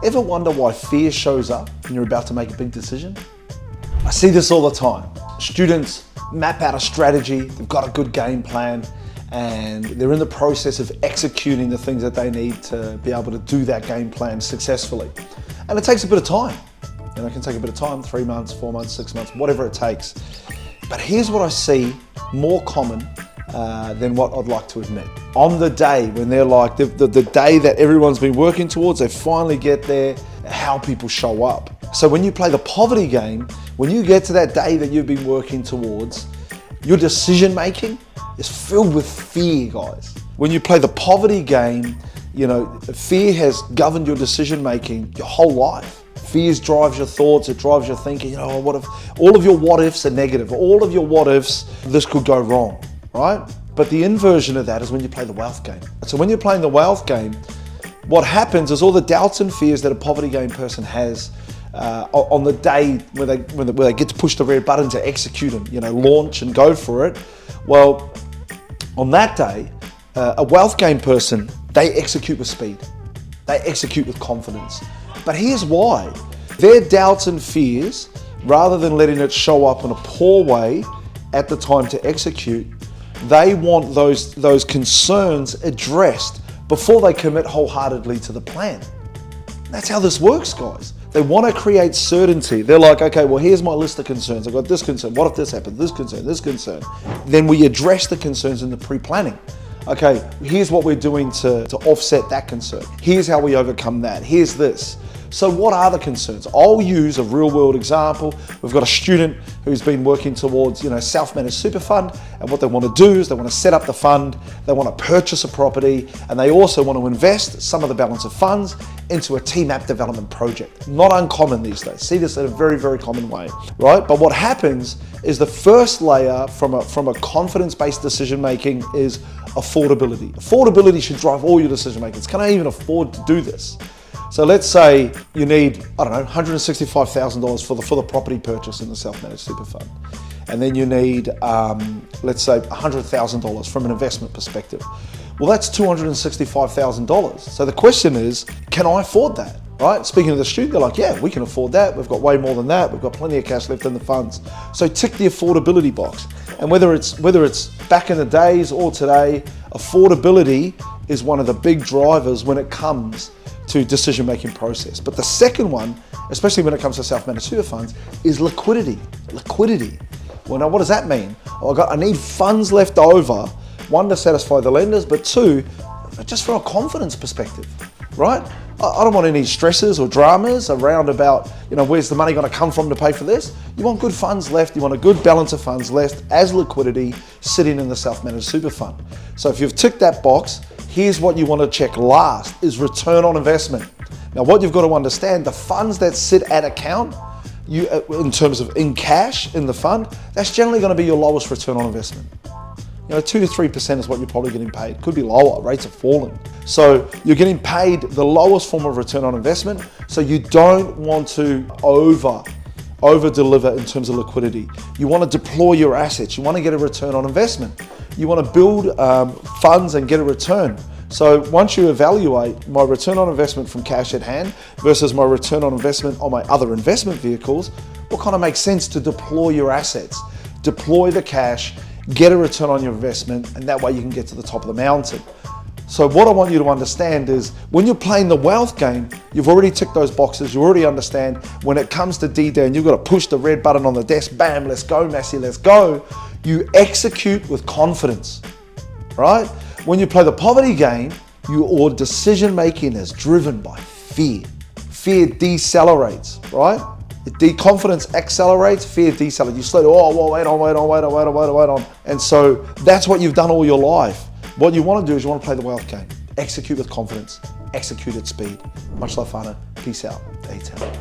Ever wonder why fear shows up when you're about to make a big decision? I see this all the time. Students map out a strategy, they've got a good game plan, and they're in the process of executing the things that they need to be able to do that game plan successfully. And it takes a bit of time. And it can take a bit of time, 3 months, 4 months, 6 months, whatever it takes. But here's what I see more common than what I'd like to admit. On the day when they're like, the day that everyone's been working towards, they finally get there, how people show up. So when you play the poverty game, when you get to that day that you've been working towards, your decision making is filled with fear, guys. When you play the poverty game, you know, fear has governed your decision making your whole life. Fear drives your thoughts, it drives your thinking, you know, what if, all of your what ifs are negative, all of your what ifs, this could go wrong, right? But the inversion of that is when you play the wealth game. So when you're playing the wealth game, what happens is all the doubts and fears that a poverty game person has on the day where they get to push the red button to execute and, you know, launch and go for it. Well, on that day, a wealth game person, they execute with speed. They execute with confidence. But here's why. Their doubts and fears, rather than letting it show up in a poor way at the time to execute, they want those concerns addressed before they commit wholeheartedly to the plan. That's how this works, guys. They want to create certainty. They're like, okay, well, here's my list of concerns. I've got this concern. What if this happens? This concern, this concern. Then we address the concerns in the pre-planning. Okay, here's what we're doing to offset that concern. Here's how we overcome that. Here's this. So what are the concerns? I'll use a real world example. We've got a student who's been working towards, you know, self-managed super fund, and what they want to do is they want to set up the fund, they want to purchase a property, and they also want to invest some of the balance of funds into a team app development project. Not uncommon these days. See this in a very, very common way, right? But what happens is the first layer from a confidence-based decision making is affordability. Affordability should drive all your decision making. Can I even afford to do this? So let's say you need, I don't know, $165,000 for the property purchase in the self-managed super fund. And then you need, let's say $100,000 from an investment perspective. Well, that's $265,000. So the question is, can I afford that, right? Speaking to the student, they're like, yeah, we can afford that. We've got way more than that. We've got plenty of cash left in the funds. So tick the affordability box. And whether it's back in the days or today, affordability is one of the big drivers when it comes to decision-making process. But the second one, especially when it comes to self-managed super funds, is liquidity. Liquidity. Well, now what does that mean? Well, I need funds left over, one, to satisfy the lenders, but two, just from a confidence perspective, right? I don't want any stresses or dramas around about, you know, where's the money going to come from to pay for this? You want good funds left, you want a good balance of funds left as liquidity sitting in the self-managed super fund. So if you've ticked that box, here's what you want to check last is return on investment. Now what you've got to understand, the funds that sit at account, in terms of in cash in the fund, that's generally going to be your lowest return on investment. You know, 2 to 3% is what you're probably getting paid. Could be lower, rates are falling. So you're getting paid the lowest form of return on investment. So you don't want to over deliver in terms of liquidity. You want to deploy your assets. You want to get a return on investment. You want to build funds and get a return. So once you evaluate my return on investment from cash at hand versus my return on investment on my other investment vehicles, what kind of makes sense to deploy your assets, deploy the cash, get a return on your investment, and that way you can get to the top of the mountain. So what I want you to understand is when you're playing the wealth game, you've already ticked those boxes. You already understand when it comes to D-Day and you've got to push the red button on the desk, bam, let's go, Massey, let's go. You execute with confidence, right? When you play the poverty game, your decision making is driven by fear. Fear decelerates, right? Confidence accelerates, fear decelerates. You slow, wait on. And so that's what you've done all your life. What you want to do is you want to play the wealth game. Execute with confidence, execute at speed. Much love, Fana. Peace out. A-Town.